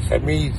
SMEs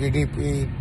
GDP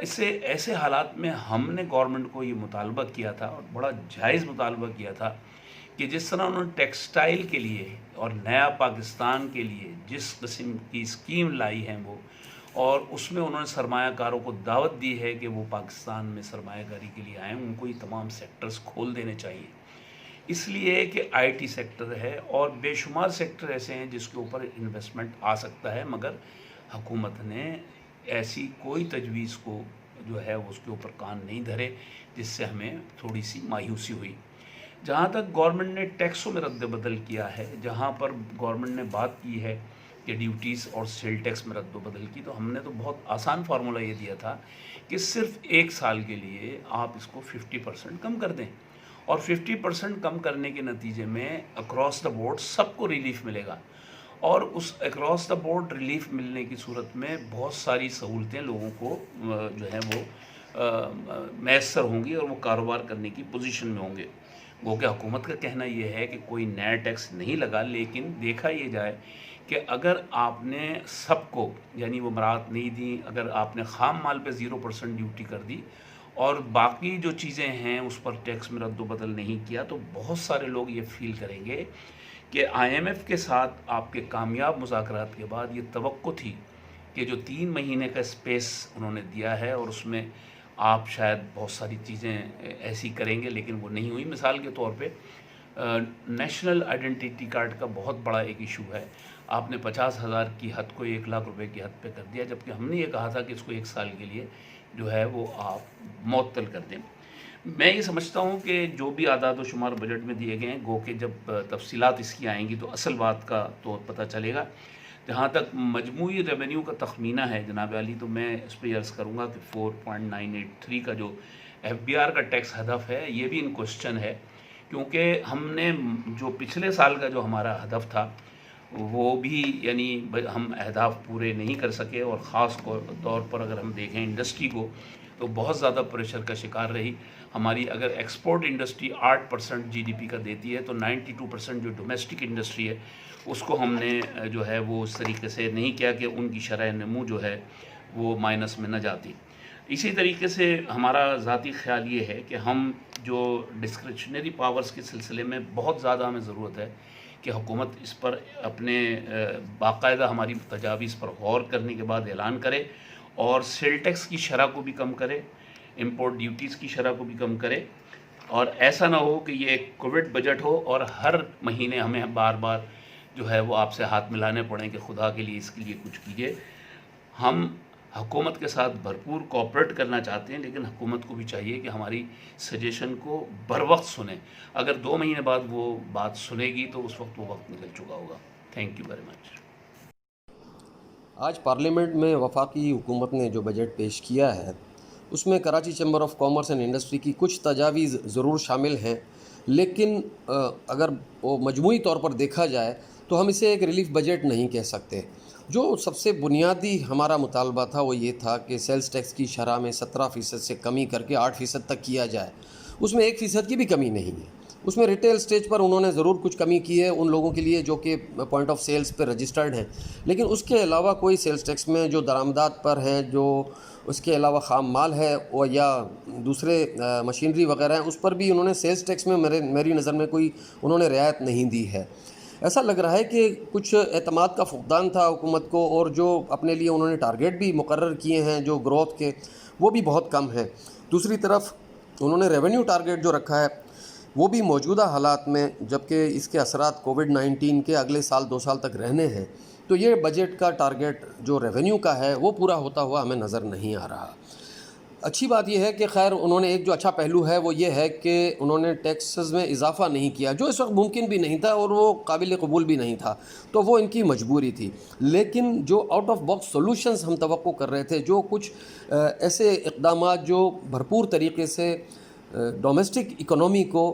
اس سے ایسے حالات میں ہم نے گورنمنٹ کو یہ مطالبہ کیا تھا اور بڑا جائز مطالبہ کیا تھا کہ جس طرح انہوں نے ٹیکسٹائل کے لیے اور نیا پاکستان کے لیے جس قسم کی اسکیم لائی ہیں وہ، اور اس میں انہوں نے سرمایہ کاروں کو دعوت دی ہے کہ وہ پاکستان میں سرمایہ کاری کے لیے آئیں، ان کو یہ تمام سیکٹرز کھول دینے چاہیے، اس لیے کہ آئی ٹی سیکٹر ہے اور بے شمار سیکٹر ایسے ہیں جس کے اوپر انویسٹمنٹ آ سکتا ہے، مگر حکومت نے ایسی کوئی تجویز کو جو ہے اس کے اوپر کان نہیں دھرے، جس سے ہمیں تھوڑی سی مایوسی ہوئی۔ جہاں تک گورنمنٹ نے ٹیکسوں میں رد بدل کیا ہے، جہاں پر گورنمنٹ نے بات کی ہے کہ ڈیوٹیز اور سیل ٹیکس میں رد و بدل کی، تو ہم نے تو بہت آسان فارمولہ یہ دیا تھا کہ صرف 1 سال کے لیے آپ اس کو 50% کم کر دیں، اور 50% کم کرنے کے نتیجے میں اکراس دا بورڈ سب کو ریلیف ملے گا، اور اس اکراس دا بورڈ ریلیف ملنے کی صورت میں بہت ساری سہولتیں لوگوں کو جو ہیں وہ میسر ہوں گی اور وہ کاروبار کرنے کی پوزیشن میں ہوں گے۔ وہ کہ حکومت کا کہنا یہ ہے کہ کوئی نیا ٹیکس نہیں لگا، لیکن دیکھا یہ جائے کہ اگر آپ نے سب کو یعنی وہ مراعات نہیں دی، اگر آپ نے خام مال پہ 0% ڈیوٹی کر دی اور باقی جو چیزیں ہیں اس پر ٹیکس میں رد و بدل نہیں کیا، تو بہت سارے لوگ یہ فیل کریں گے کہ آئی ایم ایف کے ساتھ آپ کے کامیاب مذاکرات کے بعد یہ توقع تھی کہ جو 3 مہینے کا اسپیس انہوں نے دیا ہے اور اس میں آپ شاید بہت ساری چیزیں ایسی کریں گے، لیکن وہ نہیں ہوئی۔ مثال کے طور پہ نیشنل آئیڈینٹی کارڈ کا بہت بڑا ایک ایشو ہے، آپ نے 50,000 کی حد کو 1 لاکھ روپے کی حد پہ کر دیا، جبکہ ہم نے یہ کہا تھا کہ اس کو 1 سال کے لیے جو ہے وہ آپ معطل کر دیں۔ میں یہ سمجھتا ہوں کہ جو بھی اعداد و شمار بجٹ میں دیے گئے ہیں، گو کہ جب تفصیلات اس کی آئیں گی تو اصل بات کا تو پتہ چلے گا۔ جہاں تک مجموعی ریونیو کا تخمینہ ہے جناب علی، تو میں اس پہ عرض کروں گا کہ 4.983 کا جو ایف بی آر کا ٹیکس ہدف ہے، یہ بھی ان کوسچن ہے، کیونکہ ہم نے جو پچھلے سال کا جو ہمارا ہدف تھا وہ بھی یعنی ہم اہداف پورے نہیں کر سکے، اور خاص طور پر اگر ہم دیکھیں انڈسٹری کو تو بہت زیادہ پریشر کا شکار رہی ہماری۔ اگر export industry 8% G D P کا دیتی ہے، تو 92% جو ڈومیسٹک انڈسٹری ہے اس کو ہم نے جو ہے وہ اس طریقے سے نہیں کیا کہ ان کی شرح نمو جو ہے وہ مائنس میں نہ جاتی۔ اسی طریقے سے ہمارا ذاتی خیال یہ ہے کہ ہم جو ڈسکریشنری پاورز کے سلسلے میں بہت زیادہ ہمیں ضرورت ہے کہ حکومت اس پر اپنے باقاعدہ ہماری تجاویز پر غور کرنے کے بعد اعلان کرے، اور سیل ٹیکس کی شرح کو بھی کم کرے، امپورٹ ڈیوٹیز کی شرح کو بھی کم کرے، اور ایسا نہ ہو کہ یہ ایک کووڈ بجٹ ہو اور ہر مہینے ہمیں بار بار جو ہے وہ آپ سے ہاتھ ملانے پڑیں کہ خدا کے لیے اس کے لیے کچھ کیجیے۔ ہم حکومت کے ساتھ بھرپور کوآپریٹ کرنا چاہتے ہیں، لیکن حکومت کو بھی چاہیے کہ ہماری سجیشن کو بر وقت سنیں۔ اگر 2 مہینے بعد وہ بات سنے گی تو اس وقت وہ وقت نکل چکا ہوگا۔ Thank you very much. آج پارلیمنٹ میں وفاقی حکومت نے جو بجٹ پیش کیا ہے اس میں Karachi chamber of commerce and industry کی کچھ تجاویز ضرور شامل ہیں، لیکن اگر وہ مجموعی طور پر دیکھا جائے تو ہم اسے ایک ریلیف بجٹ نہیں کہہ سکتے۔ جو سب سے بنیادی ہمارا مطالبہ تھا وہ یہ تھا کہ سیلز ٹیکس کی شرح میں 17% سے کمی کر کے 8% تک کیا جائے۔ اس میں 1% کی بھی کمی نہیں ہے۔ اس میں ریٹیل سٹیج پر انہوں نے ضرور کچھ کمی کی ہے ان لوگوں کے لیے جو کہ پوائنٹ آف سیلز پہ رجسٹرڈ ہیں، لیکن اس کے علاوہ کوئی سیلز ٹیکس میں جو درآمدات پر ہیں، جو اس کے علاوہ خام مال ہے یا دوسرے مشینری وغیرہ ہیں، اس پر بھی انہوں نے سیلز ٹیکس میں میری نظر میں کوئی انہوں نے رعایت نہیں دی ہے۔ ایسا لگ رہا ہے کہ کچھ اعتماد کا فقدان تھا حکومت کو، اور جو اپنے لیے انہوں نے ٹارگیٹ بھی مقرر کیے ہیں جو گروتھ کے، وہ بھی بہت کم ہیں۔ دوسری طرف انہوں نے ریونیو ٹارگیٹ جو رکھا ہے وہ بھی موجودہ حالات میں، جبکہ اس کے اثرات کووڈ-19 کے اگلے سال 2 سال تک رہنے ہیں، تو یہ بجٹ کا ٹارگیٹ جو ریونیو کا ہے وہ پورا ہوتا ہوا ہمیں نظر نہیں آ رہا۔ اچھی بات یہ ہے کہ خیر انہوں نے ایک جو اچھا پہلو ہے وہ یہ ہے کہ انہوں نے ٹیکسز میں اضافہ نہیں کیا، جو اس وقت ممکن بھی نہیں تھا اور وہ قابل قبول بھی نہیں تھا، تو وہ ان کی مجبوری تھی۔ لیکن جو آؤٹ آف باکس سولوشنز ہم توقع کر رہے تھے، جو کچھ ایسے اقدامات جو بھرپور طریقے سے ڈومیسٹک اکنومی کو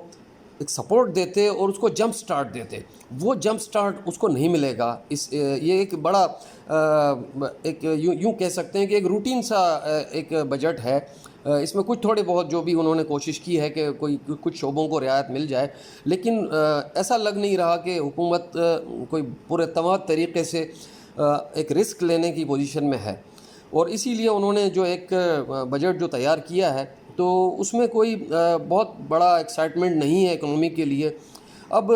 ایک سپورٹ دیتے اور اس کو جمپ سٹارٹ دیتے، وہ جمپ سٹارٹ اس کو نہیں ملے گا۔ یہ ایک بڑا ایک یوں کہہ سکتے ہیں کہ ایک روٹین سا ایک بجٹ ہے۔ اس میں کچھ تھوڑے بہت جو بھی انہوں نے کوشش کی ہے کہ کچھ شعبوں کو رعایت مل جائے، لیکن ایسا لگ نہیں رہا کہ حکومت کوئی پراعتماد طریقے سے ایک رسک لینے کی پوزیشن میں ہے۔ اور اسی لیے انہوں نے جو ایک بجٹ جو تیار کیا ہے تو اس میں کوئی بہت بڑا ایکسائٹمنٹ نہیں ہے اکنومی کے لیے. اب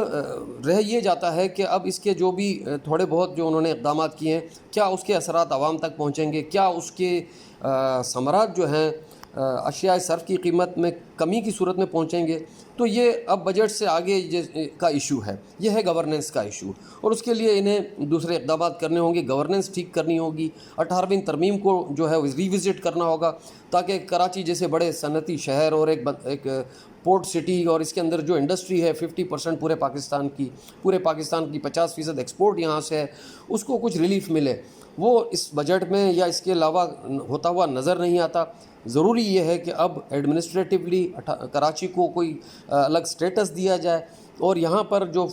رہ یہ جاتا ہے کہ اب اس کے جو بھی تھوڑے بہت جو انہوں نے اقدامات کیے ہیں کیا اس کے اثرات عوام تک پہنچیں گے, کیا اس کے ثمرات جو ہیں اشیاء صرف کی قیمت میں کمی کی صورت میں پہنچیں گے. تو یہ اب بجٹ سے آگے کا ایشو ہے, یہ ہے گورننس کا ایشو, اور اس کے لیے انہیں دوسرے اقدامات کرنے ہوں گے. گورننس ٹھیک کرنی ہوگی, 18ویں ترمیم کو جو ہے ریوزٹ کرنا ہوگا تاکہ کراچی جیسے بڑے صنعتی شہر اور ایک پورٹ سٹی اور اس کے اندر جو انڈسٹری ہے 50% پورے پاکستان کی 50% ایکسپورٹ یہاں سے ہے, اس کو کچھ ریلیف ملے. وہ اس بجٹ میں یا اس کے علاوہ ہوتا ہوا نظر نہیں آتا. ضروری یہ ہے کہ اب ایڈمنسٹریٹولی کراچی کو کوئی الگ سٹیٹس دیا جائے اور یہاں پر جو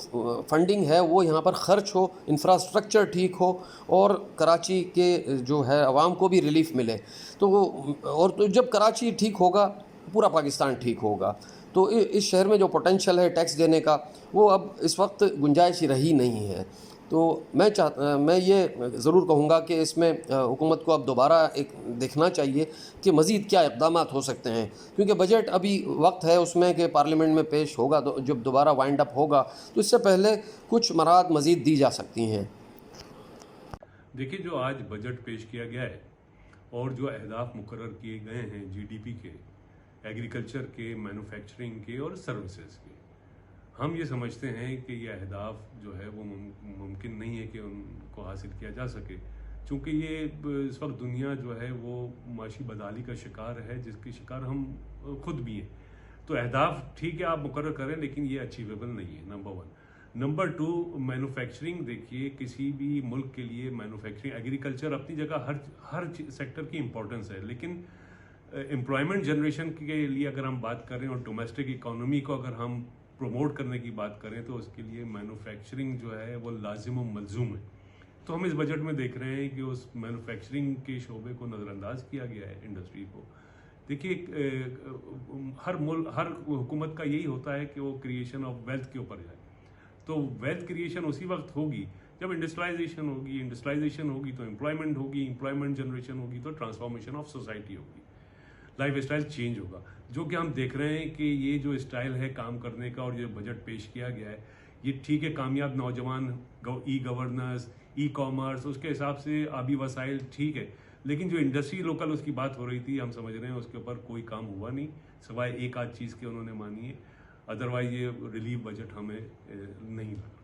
فنڈنگ ہے وہ یہاں پر خرچ ہو, انفراسٹرکچر ٹھیک ہو اور کراچی کے جو ہے عوام کو بھی ریلیف ملے. تو جب کراچی ٹھیک ہوگا پورا پاکستان ٹھیک ہوگا. تو اس شہر میں جو پوٹینشیل ہے ٹیکس دینے کا وہ اب اس وقت گنجائش رہی نہیں ہے. تو میں یہ ضرور کہوں گا کہ اس میں حکومت کو اب دوبارہ ایک دیکھنا چاہیے کہ مزید کیا اقدامات ہو سکتے ہیں, کیونکہ بجٹ ابھی وقت ہے اس میں کہ پارلیمنٹ میں پیش ہوگا تو جب دوبارہ وائنڈ اپ ہوگا تو اس سے پہلے کچھ مراحت مزید دی جا سکتی ہیں. دیکھیے جو آج بجٹ پیش کیا گیا ہے اور جو اہداف مقرر کیے گئے ہیں جی ڈی پی کے, ایگریکلچر کے, مینوفیکچرنگ کے اور سروسز کے, ہم یہ سمجھتے ہیں کہ یہ اہداف جو ہے وہ ممکن نہیں ہے کہ ان کو حاصل کیا جا سکے, چونکہ یہ اس وقت دنیا جو ہے وہ معاشی بدحالی کا شکار ہے جس کے شکار ہم خود بھی ہیں. تو اہداف ٹھیک ہے آپ مقرر کریں لیکن یہ اچیویبل نہیں ہے, نمبر 1. Number 2, manufacturing. دیکھیے کسی بھی ملک کے لیے مینوفیکچرنگ, ایگریکلچر اپنی جگہ ہر سیکٹر کی امپورٹنس ہے, لیکن امپلائمنٹ جنریشن کے لیے اگر ہم بات کریں اور ڈومیسٹک اکانومی کو اگر ہم پروموٹ کرنے کی بات کریں تو اس کے لیے مینوفیکچرنگ جو ہے وہ لازم و ملزوم ہے. تو ہم اس بجٹ میں دیکھ رہے ہیں کہ اس مینوفیکچرنگ کے شعبے کو نظر انداز کیا گیا ہے, انڈسٹری کو. دیکھیے ہر حکومت کا یہی ہوتا ہے کہ وہ کریشن آف ویلتھ کے اوپر جائے. تو ویلتھ کریشن اسی وقت ہوگی جب انڈسٹرائزیشن ہوگی تو امپلائمنٹ ہوگی, امپلائمنٹ جنریشن ہوگی تو ٹرانسفارمیشن آف سوسائٹی ہوگی, لائف اسٹائل چینج ہوگا. جو کہ ہم دیکھ رہے ہیں کہ یہ جو اسٹائل ہے کام کرنے کا اور جو بجٹ پیش کیا گیا ہے یہ ٹھیک ہے, کامیاب نوجوان, ای گورننس, ای کامرس, اس کے حساب سے آبی وسائل ٹھیک ہے, لیکن جو انڈسٹری لوکل اس کی بات ہو رہی تھی ہم سمجھ رہے ہیں اس کے اوپر کوئی کام ہوا نہیں سوائے ایک آدھ چیز کے انہوں نے مانی ہے. ادروائز یہ ریلیف بجٹ ہمیں نہیں لگا.